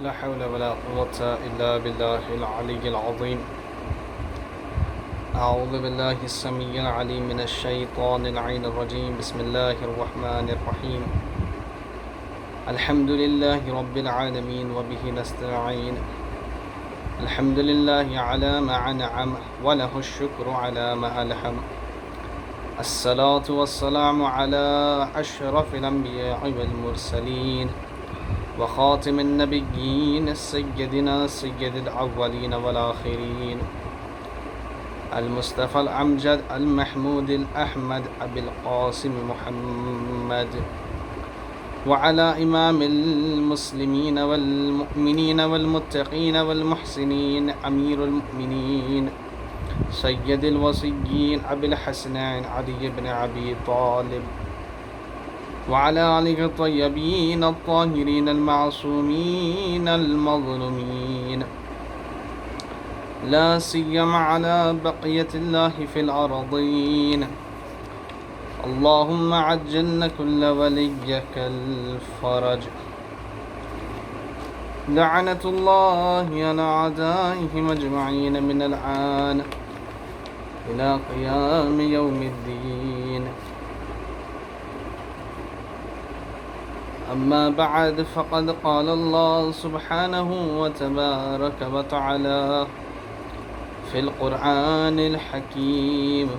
لا حول ولا قوة إلا بالله العلي العظيم. أعوذ بالله السميع العليم من الشيطان اللعين الرجيم. بسم الله الرحمن الرحيم. الحمد لله رب العالمين وبه نستعين. الحمد لله على ما أنعم وله الشكر على ما ألهم. الصلاة والسلام على أشرف الأنبياء والمرسلين وخاتم النبيين سيدنا سيد الأولين والآخرين المصطفى الأمجد المحمود الأحمد أبي القاسم محمد وعلى إمام المسلمين والمؤمنين والمتقين والمحسنين أمير المؤمنين سيد الوصيين أبي الحسنين علي بن أبي طالب وعلى آله الطيبين الطاهرين المعصومين المظلومين، لا سيما على بقية الله في الأرضين. اللهم عجلنا كل وليك الفرج. لعنة الله على أعدائهم أجمعين من الآن إلى قيام يوم الدين. أما بعد، فقد قال الله سبحانه وتبارك وتعالى في القرآن الحكيم،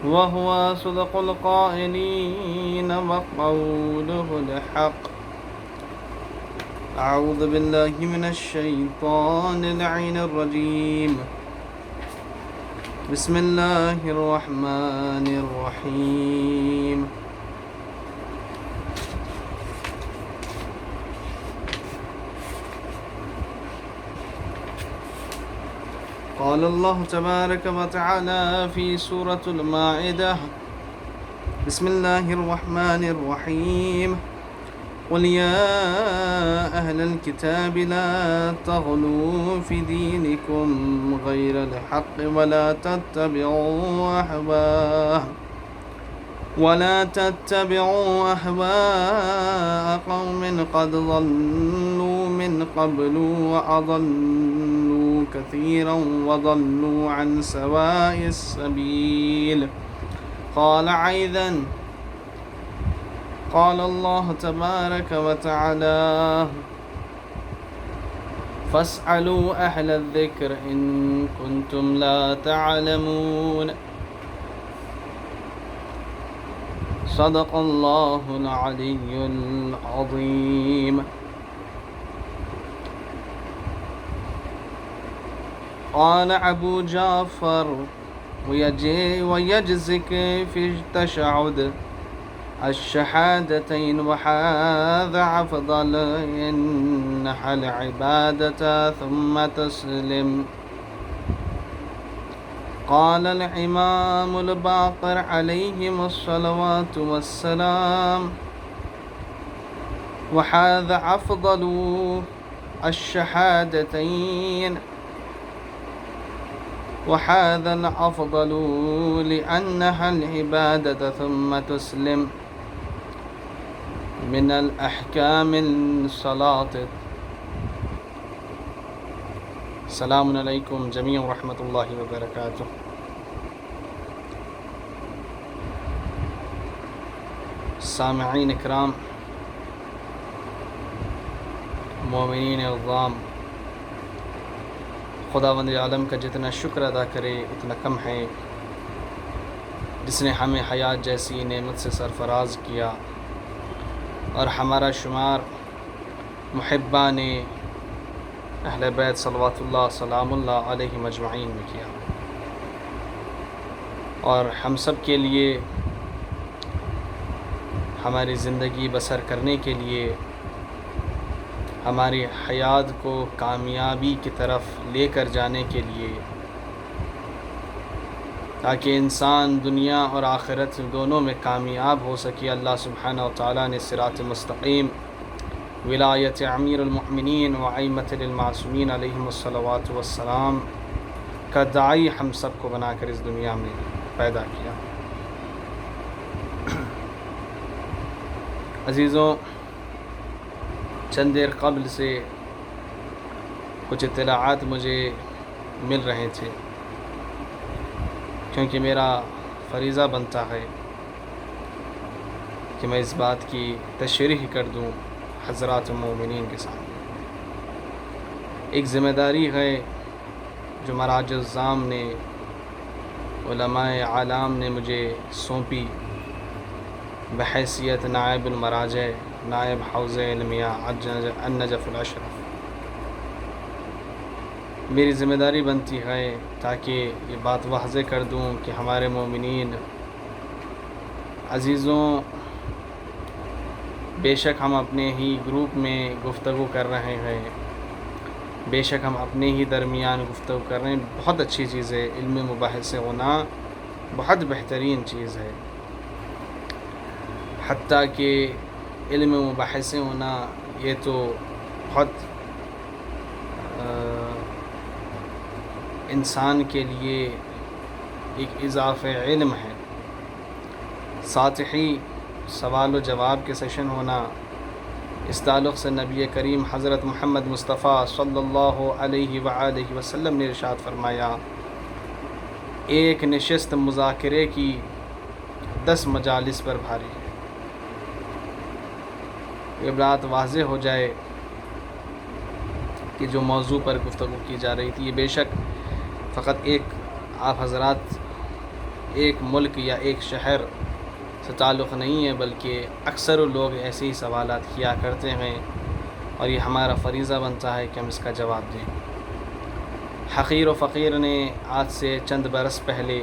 وهو أصدق القائلين وقوله الحق. أعوذ بالله من الشيطان اللعين الرجيم. بسم الله الرحمن الرحيم. قال الله تبارك وتعالى في سورة المائدة: بسم الله الرحمن الرحيم. قل يا أهل الكتاب لا تغلوا في دينكم غير الحق ولا تتبعوا أهواء قوم قد ضلوا من قبل وأضلوا كثيرا وضلوا عن سواء السبيل. قال أيضا: قال الله تبارك وتعالى: فاسألوا أهل الذكر إن كنتم لا تعلمون. صدق الله العلي العظيم. قال أبو جعفر: ويجزك في التشهد الشهادتين وهذا أفضل إنها العبادة ثم تسلم. قال الإمام الباقر عليهم الصلوات والسلام: وهذا أفضل الشهادتين، وهذا الأفضل لأنها العبادة ثم تسلم من الأحكام الصلاة. السلام علیکم جميعا ورحمۃ اللہ وبرکاتہ. سامعین اکرام، مومنین عظام، خداوند عالم کا جتنا شکر ادا کرے اتنا کم ہے، جس نے ہمیں حیات جیسی نعمت سے سرفراز کیا اور ہمارا شمار محبان اہل بیت صلوات اللہ سلام اللہ علیہ مجمعین میں کیا، اور ہم سب کے لیے ہماری زندگی بسر کرنے کے لیے، ہماری حیات کو کامیابی کی طرف لے کر جانے کے لیے، تاکہ انسان دنیا اور آخرت دونوں میں کامیاب ہو سکے، اللہ سبحانہ و تعالیٰ نے صراط مستقیم، ولایت امیر المؤمنین و ائمۃ المعصومین علیہم الصلوات والسلام کا داعی ہم سب کو بنا کر اس دنیا میں پیدا کیا. عزیزوں، چند دیر قبل سے کچھ اطلاعات مجھے مل رہے تھے، کیونکہ میرا فریضہ بنتا ہے کہ میں اس بات کی تشریح کر دوں حضرات مومنین کے سامنے۔ ایک ذمہ داری ہے جو مراج الزام نے، علماء عالم نے مجھے سونپی بحیثیت نائب المراجع، نائب حوزہ علمیہ النجف الاشرف۔ میری ذمہ داری بنتی ہے تاکہ یہ بات واضح کر دوں کہ ہمارے مومنین عزیزوں، بے شک ہم اپنے ہی گروپ میں گفتگو کر رہے ہیں، بے شک ہم اپنے ہی درمیان گفتگو کر رہے ہیں، بہت اچھی چیز ہے، علم مباحثے ہونا بہت بہترین چیز ہے، حتیٰ کہ علم مباحثے ہونا یہ تو بہت انسان کے لیے ایک اضافہ علم ہے۔ ساتھ ہی سوال و جواب کے سیشن ہونا، اس تعلق سے نبی کریم حضرت محمد مصطفیٰ صلی اللہ علیہ وآلہ وسلم نے ارشاد فرمایا، ایک نشست مذاکرے کی 10 مجالس پر بھاری ہے۔ یہ بات واضح ہو جائے کہ جو موضوع پر گفتگو کی جا رہی تھی، یہ بے شک فقط ایک آپ حضرات ایک ملک یا ایک شہر سے تعلق نہیں ہے، بلکہ اکثر لوگ ایسے ہی سوالات کیا کرتے ہیں، اور یہ ہمارا فریضہ بنتا ہے کہ ہم اس کا جواب دیں۔ حقیر و فقیر نے آج سے چند برس پہلے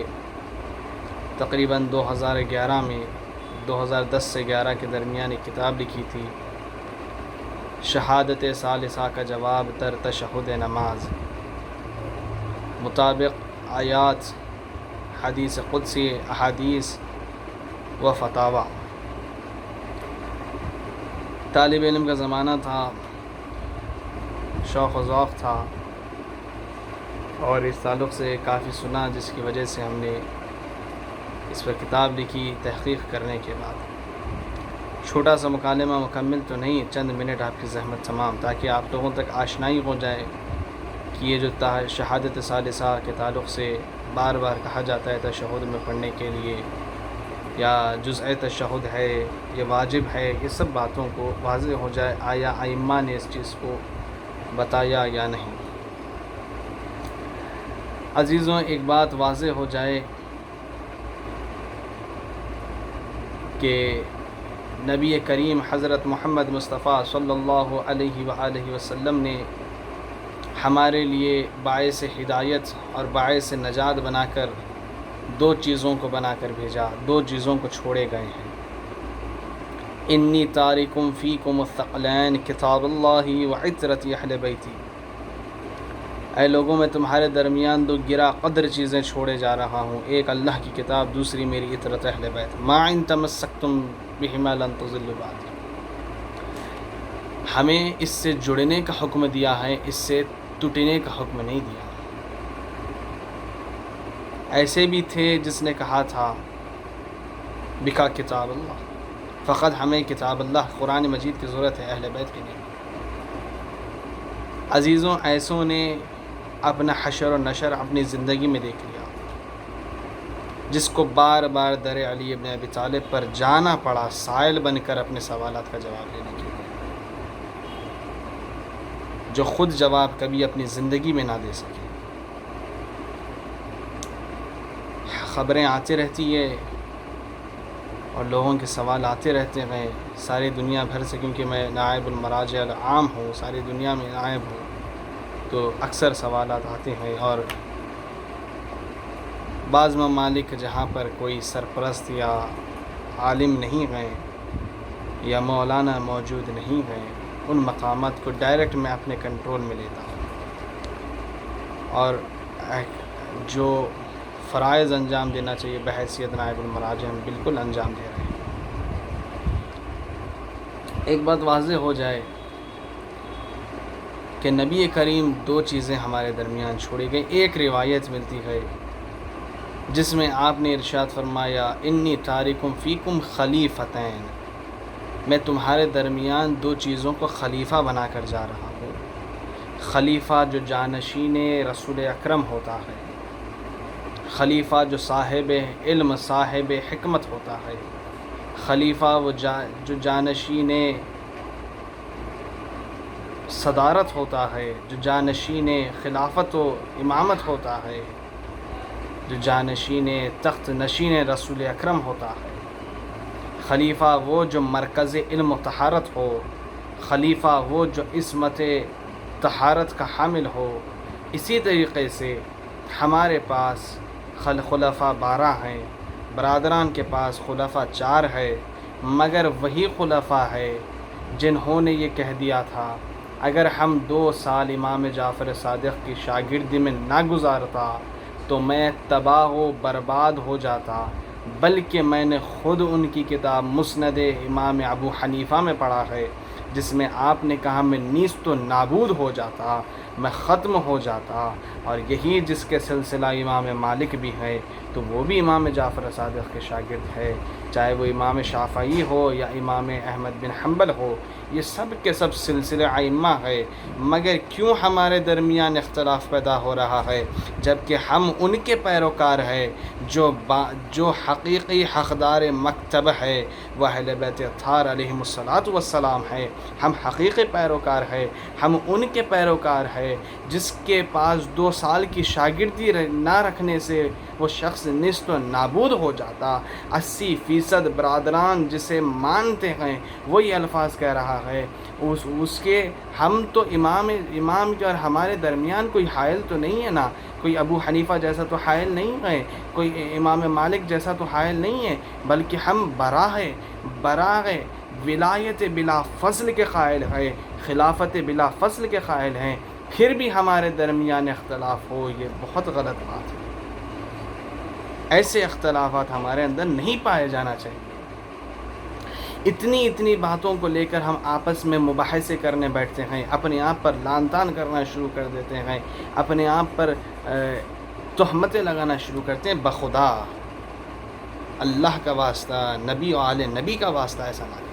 تقریباً 2011 میں 2010 سے 11 کے درمیان ایک کتاب لکھی تھی، شہادت ثالثہ کا جواب در تشہد نماز، مطابق آیات، حدیث قدسی، احادیث و فتاوی۔ طالب علم کا زمانہ تھا، شوق و ذوق تھا، اور اس تعلق سے کافی سنا، جس کی وجہ سے ہم نے اس پر کتاب لکھی تحقیق کرنے کے بعد۔ چھوٹا سا مکالمہ، مکمل تو نہیں، چند منٹ آپ کی زحمت تمام، تاکہ آپ لوگوں تک آشنائی ہو جائے کہ یہ جو شہادت ثالثہ کے تعلق سے بار بار کہا جاتا ہے تشہد میں پڑھنے کے لیے، یا جزء تشہد ہے، یہ واجب ہے، یہ سب باتوں کو واضح ہو جائے، آیا ائمہ نے اس چیز کو بتایا یا نہیں۔ عزیزوں، ایک بات واضح ہو جائے کہ نبی کریم حضرت محمد مصطفیٰ صلی اللہ علیہ وآلہ وسلم نے ہمارے لیے باعث ہدایت اور باعث نجات بنا کر 2 چیزوں کو بنا کر بھیجا، 2 چیزوں کو چھوڑے گئے ہیں۔ انی تارکم فیکم الثقلین کتاب اللہ وعطرتی اہل بیتی، اے لوگوں میں تمہارے درمیان 2 گرا قدر چیزیں چھوڑے جا رہا ہوں، ایک اللہ کی کتاب، دوسری میری عطرت اہل بیت، ما ان تمسکتم بہما لن تضلوا بعدی۔ ہمیں اس سے جڑنے کا حکم دیا ہے، اس سے ٹوٹنے کا حکم نہیں دیا۔ ایسے بھی تھے جس نے کہا تھا بکا کتاب اللہ، فقط ہمیں کتاب اللہ قرآن مجید کی ضرورت ہے اہل بیت کے لیے۔ عزیزوں، ایسوں نے اپنا حشر و نشر اپنی زندگی میں دیکھ لیا، جس کو بار بار در علی ابن ابی طالب پر جانا پڑا سائل بن کر اپنے سوالات کا جواب لینے کے لیے، جو خود جواب کبھی اپنی زندگی میں نہ دے سکے۔ خبریں آتی رہتی ہے اور لوگوں کے سوال آتے رہتے ہیں ساری دنیا بھر سے، کیونکہ میں نائب المراجع العام ہوں، ساری دنیا میں نائب ہوں، تو اکثر سوالات آتے ہیں، اور بعض ممالک جہاں پر کوئی سرپرست یا عالم نہیں ہیں یا مولانا موجود نہیں ہیں، ان مقامات کو ڈائریکٹ میں اپنے کنٹرول میں لیتا ہوں، اور جو فرائض انجام دینا چاہیے بحیثیت نائب المراجع ہم بالکل انجام دے رہے ہیں۔ ایک بات واضح ہو جائے کہ نبی کریم 2 چیزیں ہمارے درمیان چھوڑی گئی۔ ایک روایت ملتی ہے جس میں آپ نے ارشاد فرمایا، انی تارکم فیکم خلیفتین، میں تمہارے درمیان دو چیزوں کو خلیفہ بنا کر جا رہا ہوں۔ خلیفہ جو جانشین رسول اکرم ہوتا ہے، خلیفہ جو صاحب علم صاحب حکمت ہوتا ہے، خلیفہ وہ جو جانشین صدارت ہوتا ہے، جو جانشین خلافت و امامت ہوتا ہے، جو جانشین تخت نشین رسول اکرم ہوتا ہے، خلیفہ وہ جو مرکز علم و طہارت ہو، خلیفہ وہ جو عصمت طہارت کا حامل ہو۔ اسی طریقے سے ہمارے پاس خلفاء 12 ہیں، برادران کے پاس خلفاء 4 ہے، مگر وہی خلفاء ہے جنہوں نے یہ کہہ دیا تھا اگر ہم 2 سال امام جعفر صادق کی شاگردی میں نہ گزارتا تو میں تباہ و برباد ہو جاتا، بلکہ میں نے خود ان کی کتاب مسند امام ابو حنیفہ میں پڑھا ہے، جس میں آپ نے کہا میں نیست و نابود ہو جاتا، میں ختم ہو جاتا۔ اور یہی جس کے سلسلہ امام مالک بھی ہے تو وہ بھی امام جعفر صادق کے شاگرد ہے، چاہے وہ امام شافعی ہو یا امام احمد بن حنبل ہو، یہ سب کے سب سلسلہ ائمہ ہے۔ مگر کیوں ہمارے درمیان اختلاف پیدا ہو رہا ہے؟ جبکہ ہم ان کے پیروکار ہیں جو حقیقی حقدار مکتب ہے، وہ اہل بیت اطہار علیہم السلام ہے۔ ہم حقیقی پیروکار ہیں، ہم ان کے پیروکار ہیں جس کے پاس 2 سال کی شاگردی نہ رکھنے سے وہ شخص نیست و نابود ہو جاتا۔ 80% برادران جسے مانتے ہیں وہی الفاظ کہہ رہا ہے، اس کے ہم تو امام کے اور ہمارے درمیان کوئی حائل تو نہیں ہے نا، کوئی ابو حنیفہ جیسا تو حائل نہیں ہے، کوئی امام مالک جیسا تو حائل نہیں ہے، بلکہ ہم براہ ولایت بلا فصل کے قائل ہیں، خلافت بلا فصل کے قائل ہیں، پھر بھی ہمارے درمیان اختلاف ہو، یہ بہت غلط بات ہے۔ ایسے اختلافات ہمارے اندر نہیں پائے جانا چاہیے۔ اتنی باتوں کو لے کر ہم آپس میں مباحثے کرنے بیٹھتے ہیں، اپنے آپ پر لعن طعن کرنا شروع کر دیتے ہیں، اپنے آپ پر تہمتیں لگانا شروع کرتے ہیں۔ بخدا اللہ کا واسطہ، نبی و آل نبی کا واسطہ ایسا نہ کریں۔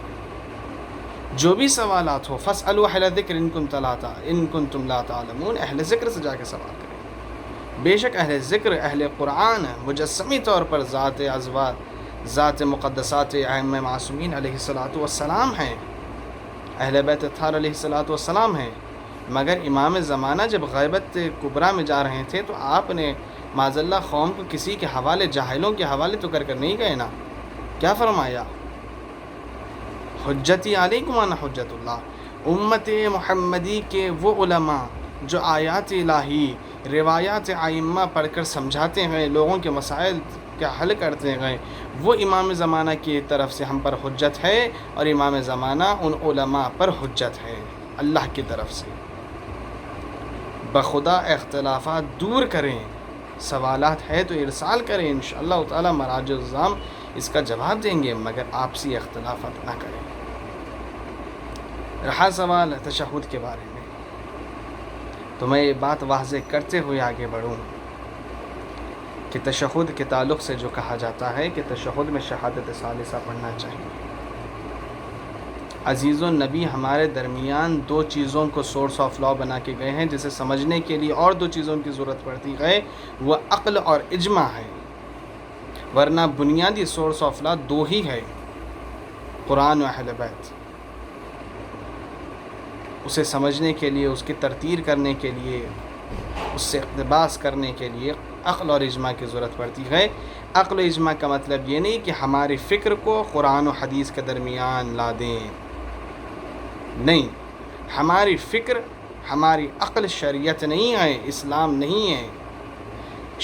جو بھی سوالات ہو فاسألوا اہل ذکر ان کنتم لا تعلمون، اہل ذکر سے جا کے سوال کریں۔ بے شک اہل ذکر اہل قرآن مجسمی طور پر ذات مقدسات ائمہ معصومین علیہ السلام ہیں، اہل بیت اطہار علیہ السلام ہیں۔ مگر امام زمانہ جب غیبت کبریٰ میں جا رہے تھے تو آپ نے معاذ اللہ قوم کو کسی کے حوالے، جاہلوں کے حوالے تو کر نہیں گئے نا۔ کیا فرمایا؟ حجتی علیکم انا حجت اللہ، امت محمدی کے وہ علماء جو آیات الہی، روایات ائمہ پڑھ کر سمجھاتے ہیں، لوگوں کے مسائل کا حل کرتے ہیں، وہ امام زمانہ کی طرف سے ہم پر حجت ہے، اور امام زمانہ ان علماء پر حجت ہے اللہ کی طرف سے۔ بخدا اختلافات دور کریں، سوالات ہے تو ارسال کریں، انشاءاللہ تعالی مراجع الزام اس کا جواب دیں گے، مگر آپسی اختلافات نہ کریں۔ رہا سوال تشہد کے بارے میں، تو میں یہ بات واضح کرتے ہوئے آگے بڑھوں کہ تشہد کے تعلق سے جو کہا جاتا ہے کہ تشہد میں شہادت ثالثہ پڑھنا چاہیے۔ عزیز النبی ہمارے درمیان 2 چیزوں کو سورس آف لا بنا کے گئے ہیں، جسے سمجھنے کے لیے اور 2 چیزوں کی ضرورت پڑتی ہے، وہ عقل اور اجماع ہے، ورنہ بنیادی سورس آف لا 2 ہی ہے، قرآن و اہل بیت۔ اسے سمجھنے کے لیے، اس کی ترتیل کرنے کے لیے، اس سے اقتباس کرنے کے لیے عقل اور اجماع کی ضرورت پڑتی ہے۔ عقل و اجماع کا مطلب یہ نہیں کہ ہماری فکر کو قرآن و حدیث کے درمیان لا دیں، نہیں، ہماری فکر، ہماری عقل شریعت نہیں ہے، اسلام نہیں ہے۔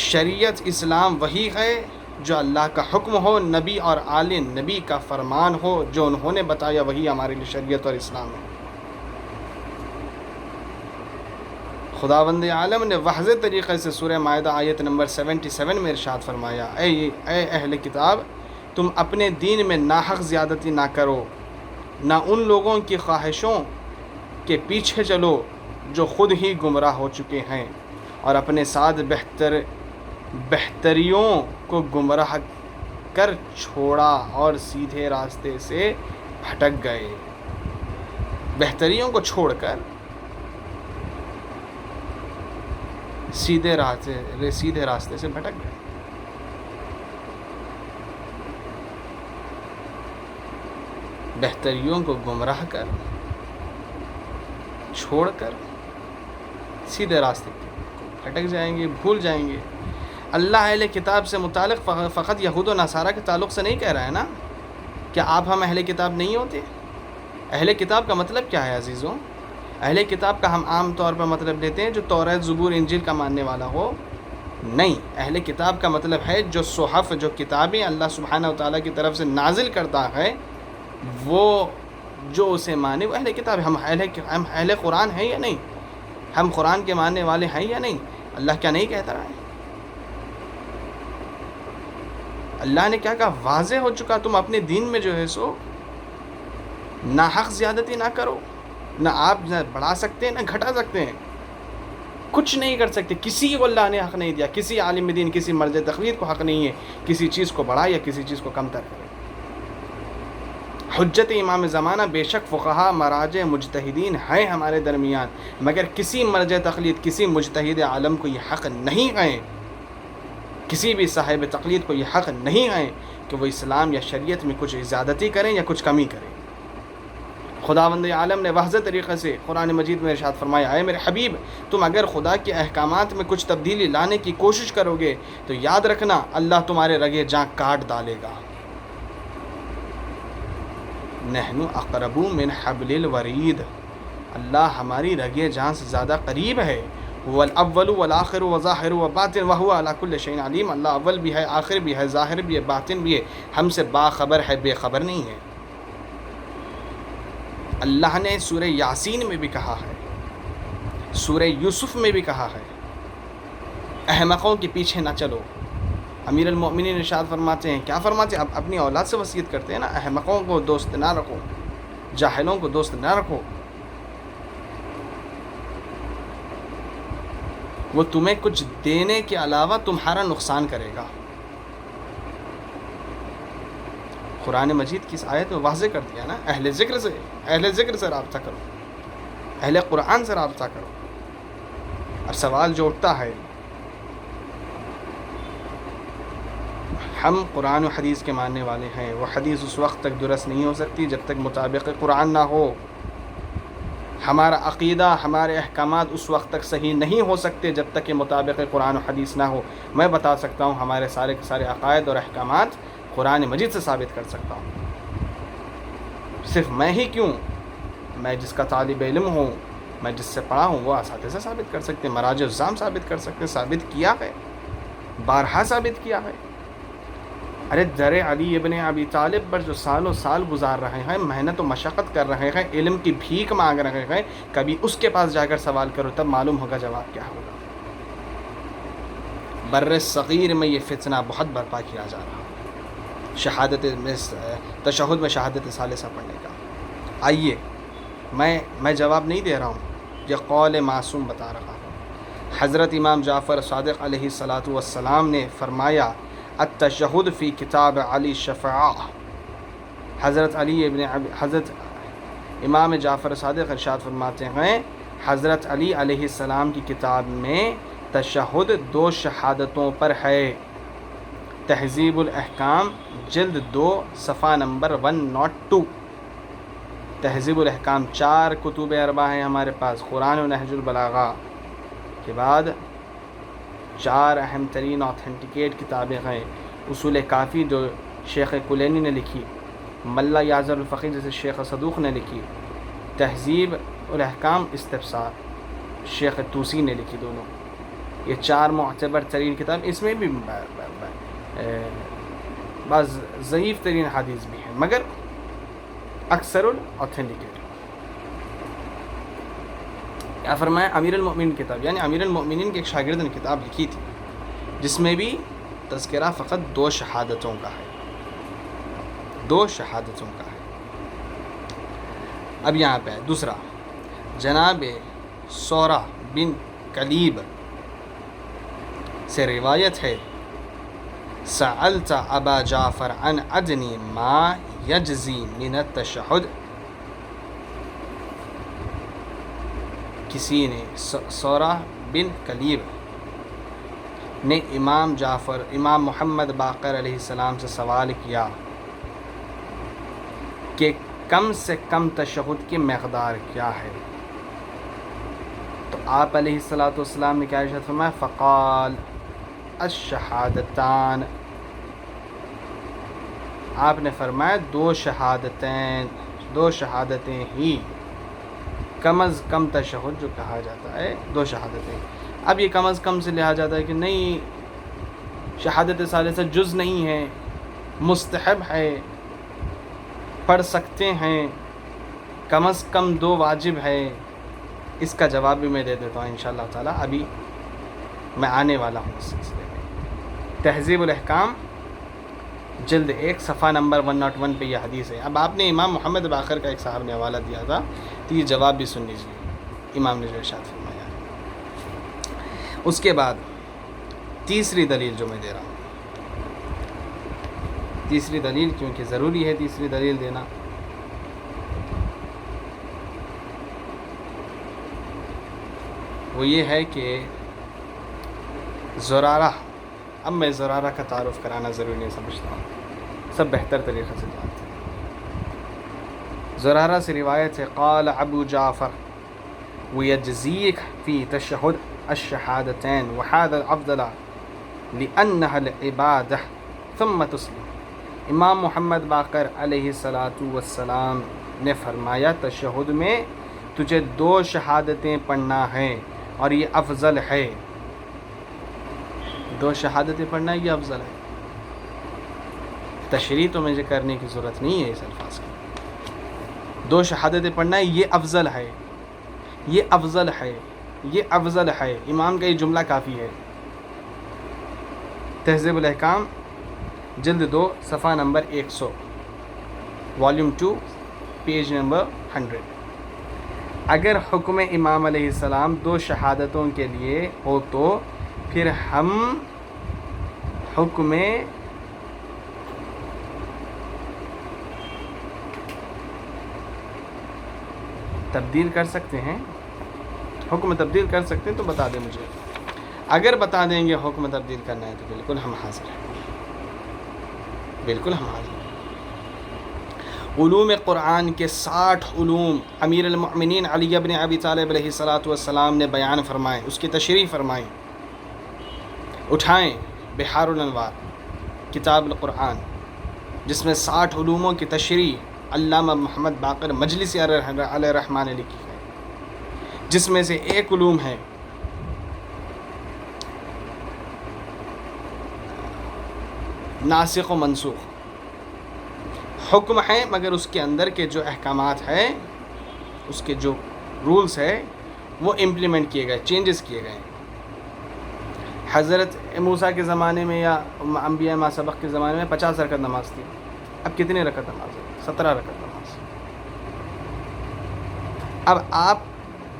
شریعت اسلام وہی ہے جو اللہ کا حکم ہو، نبی اور آل نبی کا فرمان ہو، جو انہوں نے بتایا وہی ہمارے لیے شریعت اور اسلام ہے۔ خداوند عالم نے واضح طریقے سے سورہ مائدہ آیت نمبر 77 میں ارشاد فرمایا، اے اہل کتاب، تم اپنے دین میں ناحق زیادتی نہ کرو، نہ ان لوگوں کی خواہشوں کے پیچھے چلو جو خود ہی گمراہ ہو چکے ہیں، اور اپنے ساتھ بہتریوں کو گمراہ کر چھوڑا اور سیدھے راستے سے بھٹک گئے، بہتریوں کو چھوڑ کر سیدھے راستے سے بھٹک گئے۔ بہتریوں کو گمراہ کر چھوڑ کر سیدھے راستے کو بھٹک جائیں گے، بھول جائیں گے۔ اللہ اہل کتاب سے متعلق فقط یہود و نصارہ کے تعلق سے نہیں کہہ رہا ہے نا، کیا آپ ہم اہل کتاب نہیں ہوتے؟ اہل کتاب کا مطلب کیا ہے عزیزوں؟ اہل کتاب کا ہم عام طور پر مطلب لیتے ہیں جو توریت، زبور، انجیل کا ماننے والا ہو۔ نہیں، اہل کتاب کا مطلب ہے جو صحف، جو کتابیں اللہ سبحانہ و تعالیٰ کی طرف سے نازل کرتا ہے، وہ جو اسے مانے وہ اہل کتاب ہے۔ ہم اہل قرآن ہیں یا نہیں؟ ہم قرآن کے ماننے والے ہیں یا نہیں؟ اللہ کیا نہیں کہتا رہا ہے؟ اللہ نے کیا کہا؟ واضح ہو چکا، تم اپنے دین میں جو ہے سو ناحق زیادتی نہ کرو، نہ آپ بڑھا سکتے ہیں نہ گھٹا سکتے ہیں، کچھ نہیں کر سکتے۔ کسی کو اللہ نے حق نہیں دیا، کسی عالم دین، کسی مرجع تقلید کو حق نہیں ہے کسی چیز کو بڑھا یا کسی چیز کو کم تر کرے۔ حجت امام زمانہ، بے شک فقہا، مراجع، مجتہدین ہیں ہمارے درمیان، مگر کسی مرجع تقلید، کسی مجتہد عالم کو یہ حق نہیں ہے، کسی بھی صاحب تقلید کو یہ حق نہیں ہے کہ وہ اسلام یا شریعت میں کچھ زیادتی کریں یا کچھ کمی کریں۔ خداوند عالم نے واضح طریقے سے قرآن مجید میں ارشاد فرمایا، اے میرے حبیب، تم اگر خدا کے احکامات میں کچھ تبدیلی لانے کی کوشش کرو گے تو یاد رکھنا اللہ تمہارے رگے جاں کاٹ ڈالے گا۔ نحن اقرب من حبل الورید، اللہ ہماری رگے جاں سے زیادہ قریب ہے۔ هو الاول والآخر وظاہر وباطن وهو على كل شيء علیم، اللہ اول بھی ہے، آخر بھی ہے، ظاہر بھی ہے، باطن بھی ہے، ہم سے باخبر ہے، بے خبر نہیں ہے۔ اللہ نے سورہ یاسین میں بھی کہا ہے، سورہ یوسف میں بھی کہا ہے، احمقوں کے پیچھے نہ چلو۔ امیر المؤمنین ارشاد فرماتے ہیں، کیا فرماتے ہیں؟ اپنی اولاد سے وصیت کرتے ہیں نا، احمقوں کو دوست نہ رکھو، جاہلوں کو دوست نہ رکھو، وہ تمہیں کچھ دینے کے علاوہ تمہارا نقصان کرے گا۔ قرآن مجید کی اس آیت میں واضح کر دیا نا، اہل ذکر سے رابطہ کرو، اہل قرآن سے رابطہ کرو۔ اور سوال جو اٹھتا ہے، ہم قرآن و حدیث کے ماننے والے ہیں، وہ حدیث اس وقت تک درست نہیں ہو سکتی جب تک مطابق قرآن نہ ہو۔ ہمارا عقیدہ، ہمارے احکامات اس وقت تک صحیح نہیں ہو سکتے جب تک کہ مطابق قرآن و حدیث نہ ہو۔ میں بتا سکتا ہوں ہمارے سارے کے سارے عقائد اور احکامات قرآن مجید سے ثابت کر سکتا ہوں۔ صرف میں ہی کیوں، میں جس کا طالب علم ہوں، میں جس سے پڑھا ہوں، وہ اساتذہ ثابت کر سکتے ہیں، مراجع الزام ثابت کر سکتے ہیں، ثابت کیا ہے، بارہا ثابت کیا ہے۔ ارے در علی ابن ابی طالب پر جو سالوں سال گزار رہے ہیں، محنت و مشقت کر رہے ہیں، علم کی بھیک مانگ رہے ہیں، کبھی اس کے پاس جا کر سوال کرو، تب معلوم ہوگا جواب کیا ہوگا۔ بر صغیر میں یہ فتنہ بہت برپا کیا جا رہا، شہادت میں، تشہد میں شہادت ثالثہ پڑھنے کا۔ آئیے، میں جواب نہیں دے رہا ہوں، یہ قول معصوم بتا رہا ہوں۔ حضرت امام جعفر صادق علیہ السلام نے فرمایا، التشہد فی کتاب علی شفاع۔ حضرت امام جعفر صادق ارشاد فرماتے ہیں، حضرت علی علیہ السلام کی کتاب میں تشہد 2 شہادتوں پر ہے۔ تہذیب الاحکام جلد 2 صفحہ نمبر 102۔ تہذیب الاحکام 4 کتب اربع ہیں ہمارے پاس، قرآن و نہج البلاغہ کے بعد 4 اہم ترین آتھینٹیکیٹ کتابیں ہیں، اصول کافی جو شیخ کلینی نے لکھی، ملا یازر الفقی جیسے شیخ صدوق نے لکھی، تہذیب الاحکام استفسار شیخ توسی نے لکھی، دونوں یہ 4 معتبر ترین کتاب۔ اس میں بھی بعض ضعیف ترین حدیث بھی ہیں، مگر اکثر الاتھینٹیکیٹ۔ کیا فرمایا؟ امیر المؤمنین کتاب، یعنی امیر المؤمنین کے ایک شاگرد نے کتاب لکھی تھی جس میں بھی تذکرہ فقط 2 شہادتوں کا ہے، 2 شہادتوں کا ہے۔ اب یہاں پہ دوسرا، جناب سورہ بن کلیب سے روایت ہے، سألت ابا جعفر عن ادنی ما یجزی من التشہد، کسی نے سورہ بن کلیب نے امام محمد باقر علیہ السلام سے سوال کیا کہ کم سے کم تشہد کی مقدار کیا ہے، تو آپ علیہ السلام نے کیا ارشاد فرمایا؟ فقال الشہادتان، آپ نے فرمایا دو شہادتیں ہی کم از کم تشہد جو کہا جاتا ہے، دو شہادتیں۔ اب یہ کم از کم سے لہا جاتا ہے کہ نہیں، شہادت ثالثہ جز نہیں ہے، مستحب ہے، پڑھ سکتے ہیں، کم از کم دو واجب ہے۔ اس کا جواب بھی میں دے دیتا ہوں انشاءاللہ تعالیٰ، ابھی میں آنے والا ہوں اس سلسلے میں۔ تہذیب الاحکام جلد 1 صفحہ نمبر 101 پہ یہ حدیث ہے۔ اب آپ نے امام محمد باقر کا ایک صاحب نے حوالہ دیا تھا، تو یہ جواب بھی سن لیجیے، امام نے جو ارشاد فرمایا۔ اس کے بعد تیسری دلیل جو میں دے رہا ہوں، تیسری دلیل کیونکہ ضروری ہے تیسری دلیل دینا، وہ یہ ہے کہ زرارہ، اب میں زرارہ کا تعارف کرانا ضروری نہیں سمجھتا ہوں، سب بہتر طریقے سے جانتے ہیں۔ زرارہ سے روایت ہے، قال ابو جعفر ویجزیک فی تشہد الشہادتین وحاد الافضل لأنها العبادہ ثم تسلم۔ امام محمد باقر علیہ السلام نے فرمایا تشہد میں تجھے 2 شہادتیں پڑھنا ہے اور یہ افضل ہے، 2 شہادتیں پڑھنا یہ افضل ہے۔ تشریح تو مجھے کرنے کی ضرورت نہیں ہے اس الفاظ کی، 2 شہادتیں پڑھنا ہے یہ افضل ہے، یہ افضل ہے، یہ افضل ہے، امام کا یہ جملہ کافی ہے۔ تہذیب الاحکام جلد 2 صفحہ نمبر 100، والیوم 2 پیج نمبر 100۔ اگر حکم امام علیہ السلام 2 شہادتوں کے لیے ہو تو پھر ہم حکم تبدیل کر سکتے ہیں، حکم تبدیل کر سکتے ہیں تو بتا دیں مجھے، اگر بتا دیں گے حکم تبدیل کرنا ہے تو بالکل ہم حاضر ہیں، بالکل ہم حاضر ہیں۔ علوم قرآن کے 60 علوم امیر المؤمنین علی بن ابی طالب علیہ السلام نے بیان فرمائے، اس کی تشریح فرمائی۔ اٹھائیں بحار الانوار کتاب القرآن، جس میں 60 علوموں کی تشریح علامہ محمد باقر مجلسی علیہ الرحمٰن نے لکھی ہے، جس میں سے ایک علوم ہے ناسخ و منسوخ، حکم ہے مگر اس کے اندر کے جو احکامات ہیں، اس کے جو رولز ہیں وہ امپلیمنٹ کیے گئے، چینجز کیے گئے۔ حضرت موسیٰ کے زمانے میں یا انبیاء ما سبق کے زمانے میں 50 رکعت نماز تھی، اب کتنے رکعت نماز ہے؟ 17 رکعت نماز۔ اب آپ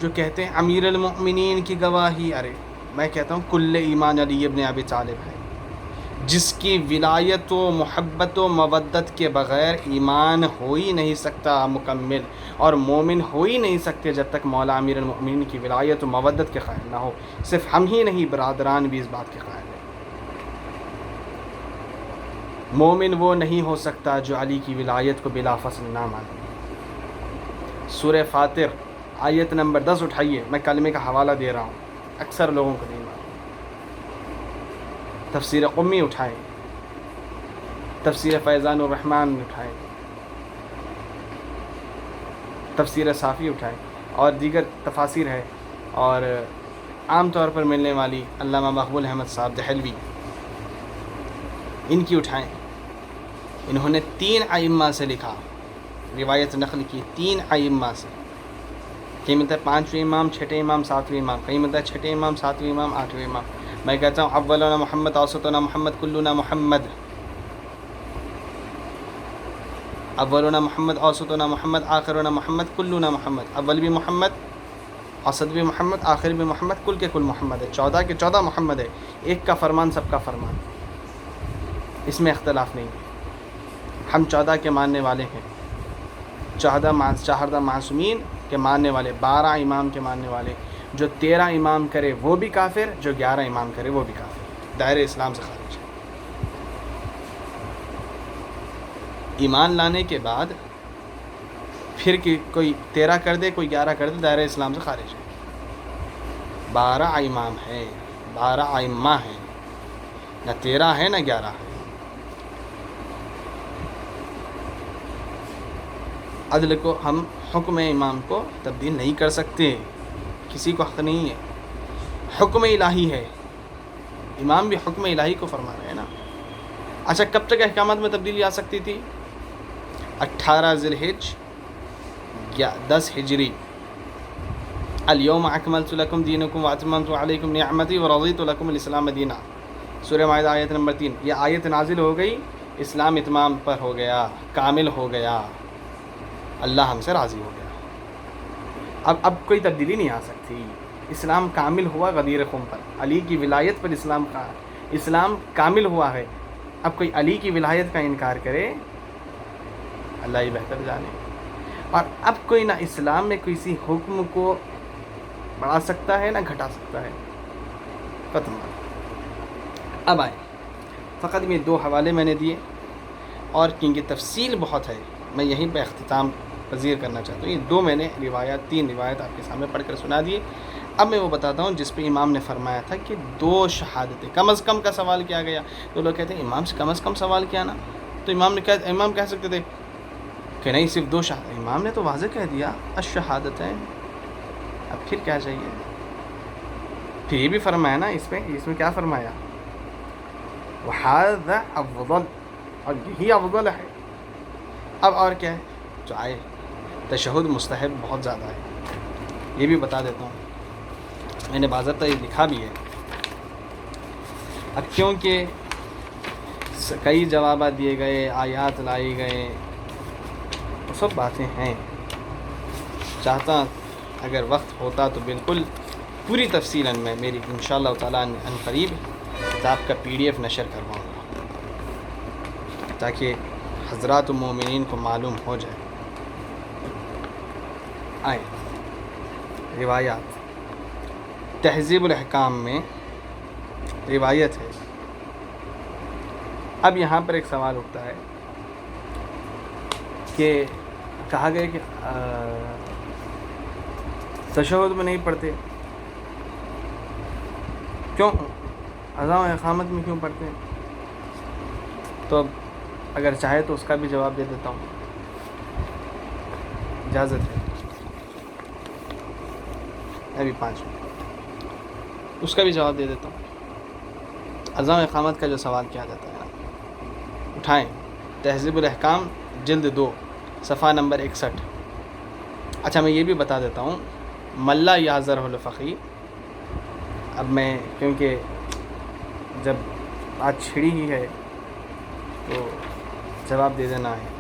جو کہتے ہیں امیر المؤمنین کی گواہی، ارے میں کہتا ہوں کل ایمان علی ابن ابی طالب ہے، جس کی ولایت و محبت و مودت کے بغیر ایمان ہو ہی نہیں سکتا مکمل، اور مومن ہو ہی نہیں سکتے جب تک مولا امیر المؤمنین کی ولایت و مودت کے قائل نہ ہو۔ صرف ہم ہی نہیں، برادران بھی اس بات کے قائل ہیں۔ مومن وہ نہیں ہو سکتا جو علی کی ولایت کو بلا فصل نہ مانے۔ سورہ فاتر آیت نمبر 10 اٹھائیے، میں کلمے کا حوالہ دے رہا ہوں، اکثر لوگوں کو نہیں معلوم۔ تفسیر قمی اٹھائیں، تفسیر فیضان الرحمن اٹھائیں، تفسیر صافی اٹھائیں، اور دیگر تفاسیر ہے، اور عام طور پر ملنے والی علامہ مقبول احمد صاحب دہلوی، ان کی اٹھائیں۔ انہوں نے 3 ائمہ سے لکھا، روایت نقل کی 3 ائمہ سے، کہیں ملتا ہے 5ویں امام، 6ٹھے امام، 7ویں امام، کہیں ملتا ہے 6ٹھے امام، 7ویں امام، 8ویں امام۔ میں کہتا ہوں اولنا محمد، اوسطنا محمد، کلنا محمد، اولنا محمد، اوسطنا محمد، آخرنا محمد، کلنا محمد۔ اول بھی محمد، اوسط بھی محمد، آخر بھی محمد، کل کے کل محمد ہے، 14 کے 14 محمد ہے، ایک کا فرمان سب کا فرمان، اس میں اختلاف نہیں ہے۔ ہم 14 کے ماننے والے ہیں، 14 معصومین کے ماننے والے، 12 امام کے ماننے والے. جو 13 امام کرے وہ بھی کافر، جو 11 امام کرے وہ بھی کافر، دائرۂ اسلام سے خارج ہے. ایمان لانے کے بعد پھر کوئی 13 کر دے، کوئی 11 کر دے، دائرۂ اسلام سے خارج ہے. 12 امام ہیں، 12 ائمہ ہیں، نہ 13 ہے نہ 11 ہے. عدل کو ہم حکم امام کو تبدیل نہیں کر سکتے، کسی کو حق نہیں ہے. حکم الہی ہے، امام بھی حکم الہی کو فرما رہے ہیں نا. اچھا کب تک احکامات میں تبدیلی آ سکتی تھی؟ 18 ذی الحجہ 10 ہجری. الیوم اکملت لکم دینکم واتممت علیکم نعمتی ورضیت لکم الاسلام دینا. سورہ مائدہ آیت نمبر 3. یہ آیت نازل ہو گئی، اسلام اتمام پر ہو گیا، کامل ہو گیا، اللہ ہم سے راضی ہو گیا. اب کوئی تبدیلی نہیں آ سکتی. اسلام کامل ہوا غدیر خم پر، علی کی ولایت پر اسلام کامل ہوا ہے. اب کوئی علی کی ولایت کا انکار کرے، اللہ ہی بہتر جانے. اور اب کوئی نہ اسلام میں کسی حکم کو بڑھا سکتا ہے نہ گھٹا سکتا ہے. ختم. اب آئے فقط میں 2 حوالے میں نے دیے، اور کیونکہ تفصیل بہت ہے میں یہیں پہ اختتام پذیر کرنا چاہتا ہوں. یہ 2 میں نے 3 روایت آپ کے سامنے پڑھ کر سنا دیے. اب میں وہ بتاتا ہوں جس پہ امام نے فرمایا تھا کہ 2 شہادتیں کم از کم کا سوال کیا گیا. تو لوگ کہتے ہیں امام سے کم از کم سوال کیا نا، تو امام کہہ سکتے تھے کہ نہیں صرف 2 شہادت. امام نے تو واضح کہہ دیا الشہادتین، اب پھر کیا چاہیے. پھر یہ بھی فرمایا نا اس میں کیا فرمایا، وَهَذَا أَفْضَلُ، اور یہی افضل ہے. اب اور کیا ہے جو آئے. تشہد مستحب بہت زیادہ ہے، یہ بھی بتا دیتا ہوں. میں نے باضابطہ یہ لکھا بھی ہے. اب کیونکہ کئی جوابات دیے گئے، آیات لائی گئے، وہ سب باتیں ہیں. چاہتا اگر وقت ہوتا تو بالکل پوری تفصیل میں میری انشاءاللہ تعالیٰ ان قریب کتاب کا PDF نشر کرواؤں گا، تاکہ حضرات و مومنین کو معلوم ہو جائے. آئے روایات. تہذیب الاحکام میں روایت ہے. اب یہاں پر ایک سوال اٹھتا ہے کہ کہا گیا کہ تشہد میں نہیں پڑھتے، کیوں اذان و اقامت میں کیوں پڑھتے ہیں؟ تو اب اگر چاہے تو اس کا بھی جواب دے دیتا ہوں، اجازت ہے. ابھی 5 منٹ اس کا بھی جواب دے دیتا ہوں. اذان و اقامت کا جو سوال کیا جاتا ہے اٹھائیں، تہذیب الاحکام جلد 2 صفحہ نمبر 61. اچھا میں یہ بھی بتا دیتا ہوں، ملا یازر الفقی. اب میں کیونکہ جب بات چھڑی ہی ہے تو جواب دے دینا ہے.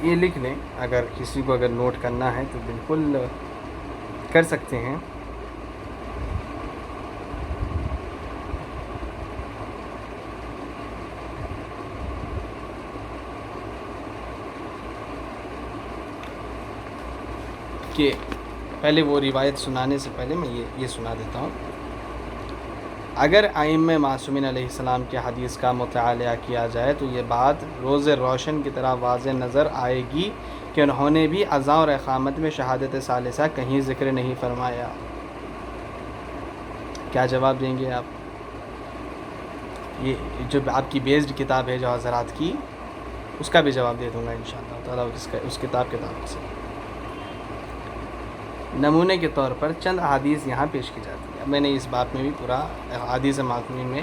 یہ لکھ لیں، اگر کسی کو اگر نوٹ کرنا ہے تو بالکل کر سکتے ہیں. کہ پہلے وہ روایت سنانے سے پہلے میں یہ سنا دیتا ہوں. اگر ائمہ معصومین علیہ السلام کے حدیث کا مطالعہ کیا جائے تو یہ بات روز روشن کی طرح واضح نظر آئے گی کہ انہوں نے بھی اذان اور اقامت میں شہادت ثالثہ کہیں ذکر نہیں فرمایا. کیا جواب دیں گے آپ؟ یہ جو آپ کی بیسڈ کتاب ہے جو حضرات کی، اس کا بھی جواب دے دوں گا انشاءاللہ تعالیٰ اس کتاب کے تعلق سے. نمونے کے طور پر چند احادیث یہاں پیش کی جاتی ہے. میں نے اس بات میں بھی پورا احادیث معصومین میں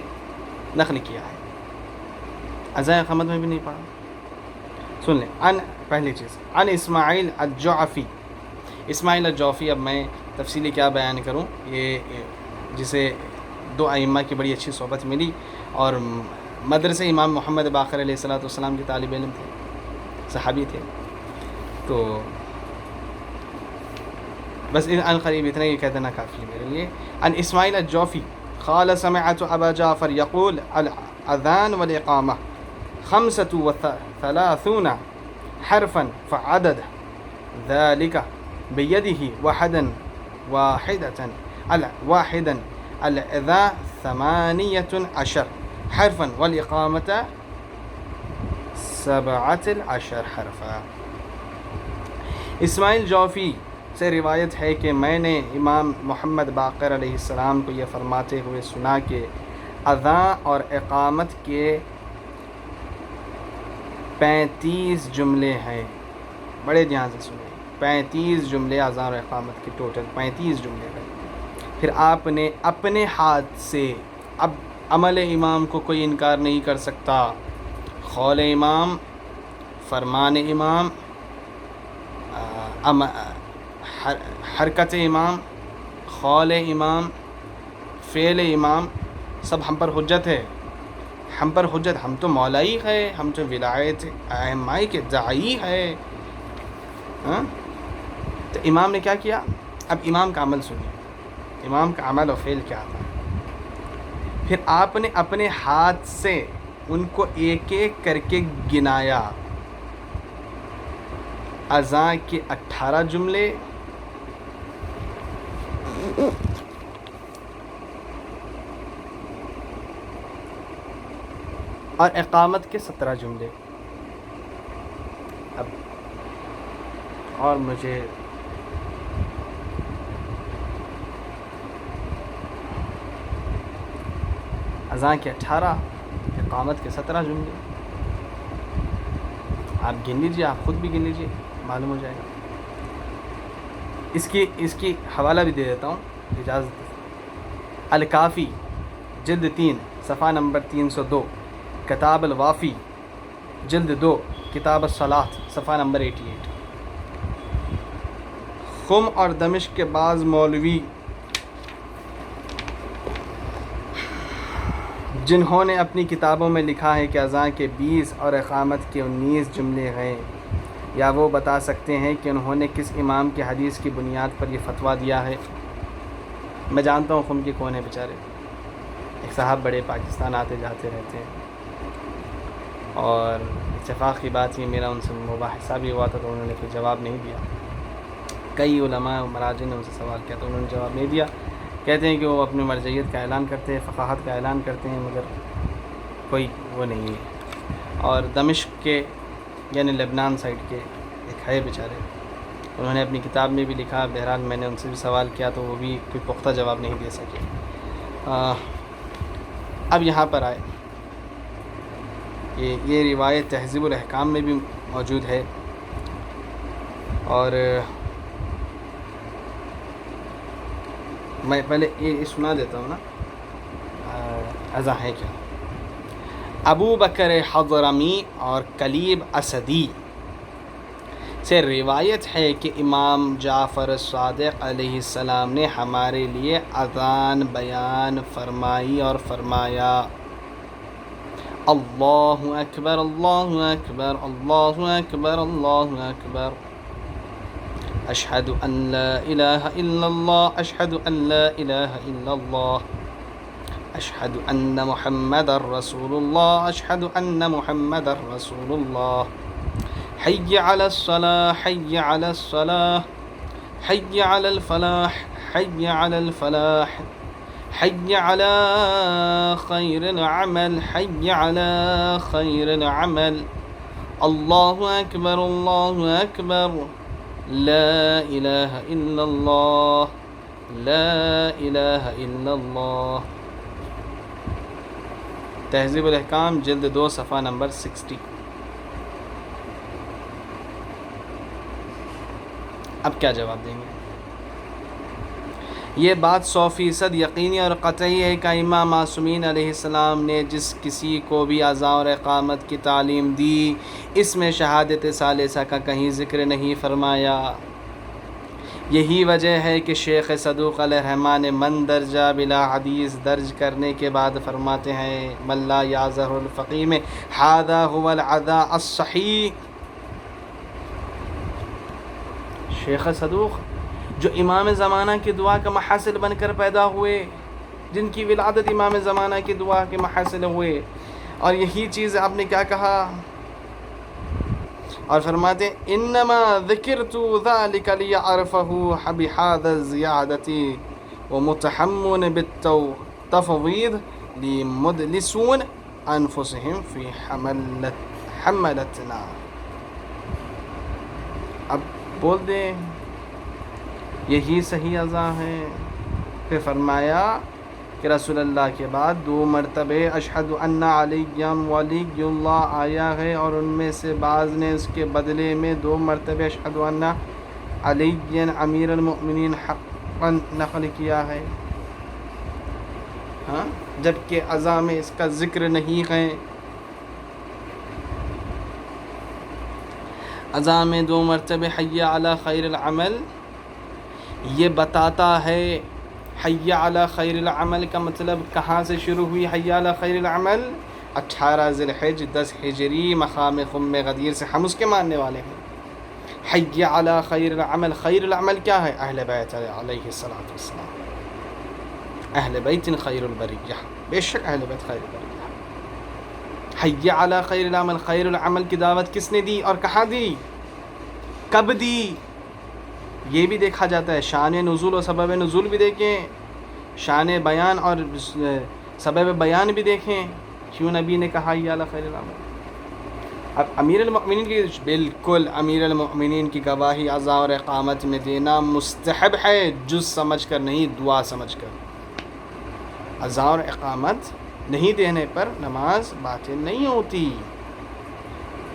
نقل کیا ہے. اذان اقامت میں بھی نہیں پڑھا. سن لیں. پہلی چیز عن اسماعیل الجعفی. اسماعیل الجعفی، اب میں تفصیلی کیا بیان کروں، یہ جسے 2 ائمہ کی بڑی اچھی صحبت ملی اور مدرسے امام محمد باقر علیہ السلام کے طالب علم تھے، صحابی تھے. تو بس ان قریب اتنا ہی کہہ دینا کافی ہے میرے لیے. عن اسماعیل الجوفی قال سمعت ابا جعفر يقول الاذان والاقامہ 35 حرفا فعدد ذلك بيده واحدا الاذان 18 حرفا والاقامة 17 حرفا. اسماعیل جوفی سے روایت ہے کہ میں نے امام محمد باقر علیہ السلام کو یہ فرماتے ہوئے سنا کہ اذان اور اقامت کے 35 جملے ہیں. بڑے دھیان سے سنیں، 35 جملے اذان اور اقامت کے ٹوٹل 35 جملے ہیں. پھر آپ نے اپنے ہاتھ سے، اب عمل امام کو کوئی انکار نہیں کر سکتا، قول امام، فرمان امام، حرکت امام، قول امام، فعل امام، سب ہم پر حجت ہے. ہم پر حجت، ہم تو مولائی ہے، ہم تو ولایت ائمہ کے داعی ہے. تو امام نے کیا کیا؟ اب امام کا عمل سنیے، امام کا عمل و فعل کیا تھا. پھر آپ نے اپنے ہاتھ سے ان کو ایک ایک کر کے گنایا. اذان کے 18 جملے، اور اقامت کے 17 جملے. اب اور مجھے اذان کے 18، اقامت کے 17 جملے، آپ گن لیجیے، آپ خود بھی گن لیجیے، معلوم ہو جائے گا. اس کی حوالہ بھی دے دیتا ہوں اجازت. الکافی جلد 3 صفحہ نمبر 302، کتاب الوافی جلد 2 کتاب الصلاۃ صفحہ نمبر 88. قم اور دمشق کے بعض مولوی جنہوں نے اپنی کتابوں میں لکھا ہے کہ اذان کے 20 اور اقامت کے 19 جملے ہیں، یا وہ بتا سکتے ہیں کہ انہوں نے کس امام کی حدیث کی بنیاد پر یہ فتویٰ دیا ہے؟ میں جانتا ہوں قم کے کون ہیں بیچارے، ایک صاحب بڑے پاکستان آتے جاتے رہتے ہیں، اور اتفاق کی بات یہ میرا ان سے مباحثہ بھی ہوا تھا تو انہوں نے کوئی جواب نہیں دیا. کئی علماء و مراجع نے ان سے سوال کیا تو انہوں نے جواب نہیں دیا. کہتے ہیں کہ وہ اپنی مرجعیت کا اعلان کرتے ہیں، فقاہت کا اعلان کرتے ہیں، مگر کوئی وہ نہیں ہے. اور دمشق کے یعنی لبنان سائڈ کے ایک ہے بیچارے، انہوں نے اپنی کتاب میں بھی لکھا. بہرحال میں نے ان سے بھی سوال کیا تو وہ بھی کوئی پختہ جواب نہیں دے سکے. اب یہاں پر آئے، یہ روایت تہذیب الاحکام میں بھی موجود ہے، اور میں پہلے یہ سنا دیتا ہوں نا اذان ہے کیا. ابو بکر حضرمی اور کلیب اسدی سے روایت ہے کہ امام جعفر صادق علیہ السلام نے ہمارے لیے اذان بیان فرمائی اور فرمایا: اللہ اکبر اللہ اکبر اللہ اکبر اللہ اکبر، اشہد ان لا الہ الا اللہ اشہد ان لا الہ الا اللہ، اشہد ان محمد رسول اللہ اشہد ان محمد رسول اللہ، حی علی الصلاۃ حی علی الصلاۃ حی علی الفلاح حی علی الفلاح حی علی خیر العمل حی علی خیر العمل، اللہ اکبر اللہ اکبر، لا الہ الا اللہ لا الہ الا اللہ. تہذیب الاحکام جلد 2 صفحہ نمبر 60. اب کیا جواب دیں گے؟ یہ بات 100% یقینی اور قطعی ہے کہ ائمہ معصومین علیہ السلام نے جس کسی کو بھی اذان اور اقامت کی تعلیم دی، اس میں شہادت ثالثہ کا کہیں ذکر نہیں فرمایا. یہی وجہ ہے کہ شیخ صدوق علیہ الرحمٰن نے مندرجہ بلا حدیث درج کرنے کے بعد فرماتے ہیں من لا یعذر الفقی میں ھذا ھو العزاء الصحیح. شیخ صدوق جو امام زمانہ کی دعا کا محصل بن کر پیدا ہوئے، جن کی ولادت امام زمانہ کی دعا کے محصل ہوئے، اور یہی چیز آپ نے کیا کہا، اور فرماتے انما ذکرت ذلك ليعرفه بهذا الزيادة ومتحمون بالتفويض لمدلسون انفسهم في حملتنا. اب بول دیں یہی صحیح اذان ہے. پھر فرمایا کہ رسول اللہ کے بعد 2 مرتبہ اشہد ان علی ولی اللہ آیا ہے، اور ان میں سے بعض نے اس کے بدلے میں 2 مرتبہ اشہد ان علی امیر المؤمنین حقا نقل کیا ہے. ہاں، جبکہ اذان میں اس کا ذکر نہیں ہے. اذان میں 2 مرتبہ حی علی خیر العمل، یہ بتاتا ہے حی علی خیر العمل کا مطلب کہاں سے شروع ہوئی. حی علی خیر العمل 18 ذی الحج 10 ہجری مقام خم غدیر سے ہم اس کے ماننے والے ہیں. حی علی خیر العمل، خیر العمل کیا ہے؟ اہل بیت علیہ الصلوۃ والسلام، اہل بیت خیر البریہ، بے شک اہل بیت خیر البریہ. حی علی خیر العمل، خیر العمل کی دعوت کس نے دی اور کہاں دی، کب دی؟ یہ بھی دیکھا جاتا ہے. شان نزول اور سبب نزول بھی دیکھیں، شان بیان اور سبب بیان بھی دیکھیں، کیوں نبی نے کہا حی علی خیر العمل. اب امیر المؤمنین کی، بالکل امیر المؤمنین کی گواہی اذان اور اقامت میں دینا مستحب ہے، جز سمجھ کر نہیں، دعا سمجھ کر. اذان اور اقامت نہیں دینے پر نماز باطل نہیں ہوتی.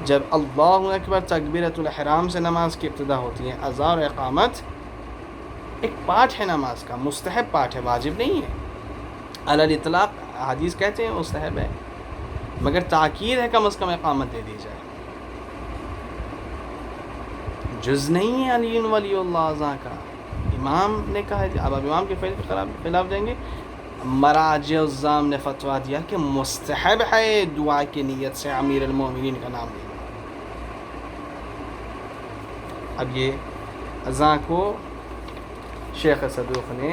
جب اللہ اکبر تکبیرۃ الاحرام سے نماز کی ابتدا ہوتی ہے. اذان اور اقامت ایک پارٹ ہے نماز کا، مستحب پارٹ ہے، واجب نہیں ہے. علی الاطلاق حدیث کہتے ہیں مستحب ہے، مگر تاکید ہے کم از کم اقامت دے دی جائے. جز نہیں ہے علی ولی اللہ اذان کا. امام نے کہا ہے، اب امام کے فعل کے خلاف جائیں گے. مراجع الزام نے فتویٰ دیا کہ مستحب ہے دعا کی نیت سے امیر المومنین کا نام لینا. اب یہ اذان کو شیخ صدوق نے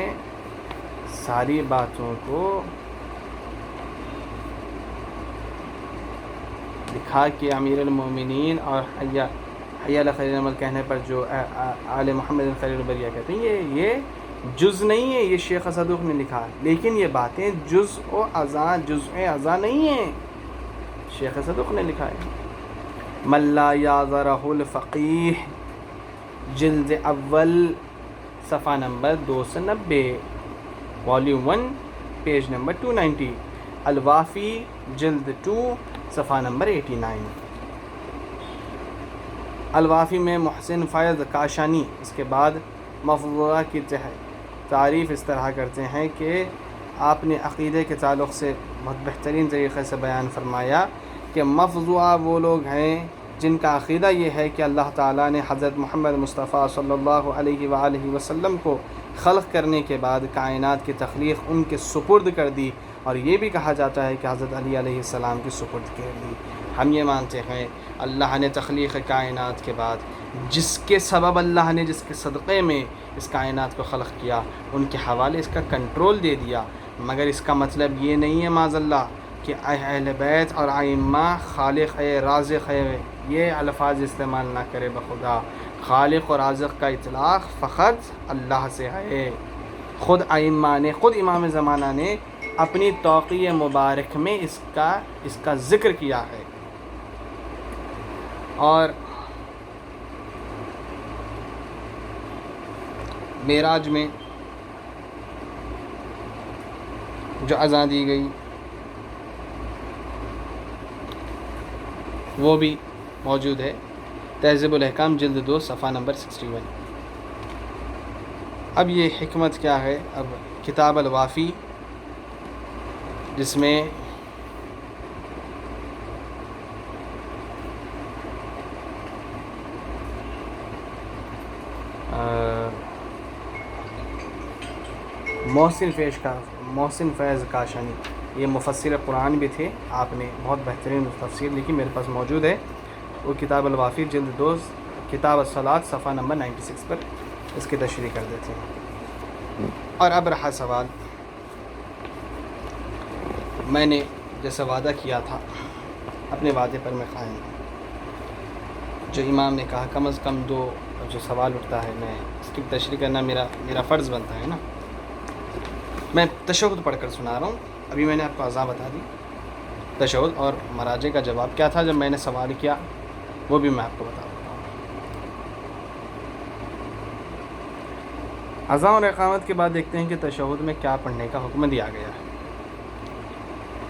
ساری باتوں کو لکھا کہ امیر المومنین اور حی علی خیر العمل کہنے پر جو آل محمد خیر البریہ کہتے ہیں، یہ جز نہیں ہے، یہ شیخ صدوق نے لکھا ہے. لیکن یہ باتیں جز و اذان، جزء اذان نہیں ہیں، شیخ صدوق نے لکھا ہے. من لا یعذرہ الفقیہ، جلد اول صفحہ نمبر 290، والیوم 1 پیج نمبر 290. الوافی جلد 2 صفحہ نمبر 89. الوافی میں محسن فیض کاشانی اس کے بعد مفضوعہ کی تعریف اس طرح کرتے ہیں کہ آپ نے عقیدے کے تعلق سے بہت بہترین طریقے سے بیان فرمایا کہ مفضوعہ وہ لوگ ہیں جن کا عقیدہ یہ ہے کہ اللہ تعالیٰ نے حضرت محمد مصطفیٰ صلی اللہ علیہ وآلہ وسلم کو خلق کرنے کے بعد کائنات کی تخلیق ان کے سپرد کر دی، اور یہ بھی کہا جاتا ہے کہ حضرت علی علیہ السلام کی سپرد کر دی. ہم یہ مانتے ہیں اللہ نے تخلیق کائنات کے بعد جس کے سبب اللہ نے، جس کے صدقے میں اس کائنات کو خلق کیا، ان کے حوالے اس کا کنٹرول دے دیا. مگر اس کا مطلب یہ نہیں ہے معاذ اللہ کہ اہل بیت اور ائمہ خالق ہے، رازق ہے، یہ الفاظ استعمال نہ کرے. بخدا خالق اور رازق کا اطلاق فقط اللہ سے ہے. خود ائمہ نے، خود امام زمانہ نے اپنی توقیع مبارک میں اس کا ذکر کیا ہے. اور معراج میں جو اذان دی گئی وہ بھی موجود ہے، تہذیب الاحکام جلد 2 صفحہ نمبر 61. اب یہ حکمت کیا ہے؟ اب کتاب الوافی جس میں محسن فیض کاشانی، یہ مفسر قرآن بھی تھے، آپ نے بہت بہترین تفسیر لکھی، میرے پاس موجود ہے وہ کتاب الوافی جلد 2 کتاب الصلاۃ صفحہ نمبر 96 پر اس کی تشریح کر دیتے ہیں۔ اور اب رہا سوال، میں نے جیسا وعدہ کیا تھا اپنے وعدے پر میں قائم ہوں۔ جو امام نے کہا کم از کم 2 جو سوال اٹھتا ہے میں اس کی تشریح کرنا میرا فرض بنتا ہے نا۔ میں تشہد پڑھ کر سنا رہا ہوں۔ ابھی میں نے آپ کو اعضاء بتا دی، تشہد اور مراجع کا جواب کیا تھا جب میں نے سوال کیا وہ بھی میں آپ کو بتا دیتا ہوں۔ اذان اور اقامت کے بعد دیکھتے ہیں کہ تشہد میں کیا پڑھنے کا حکم دیا گیا ہے۔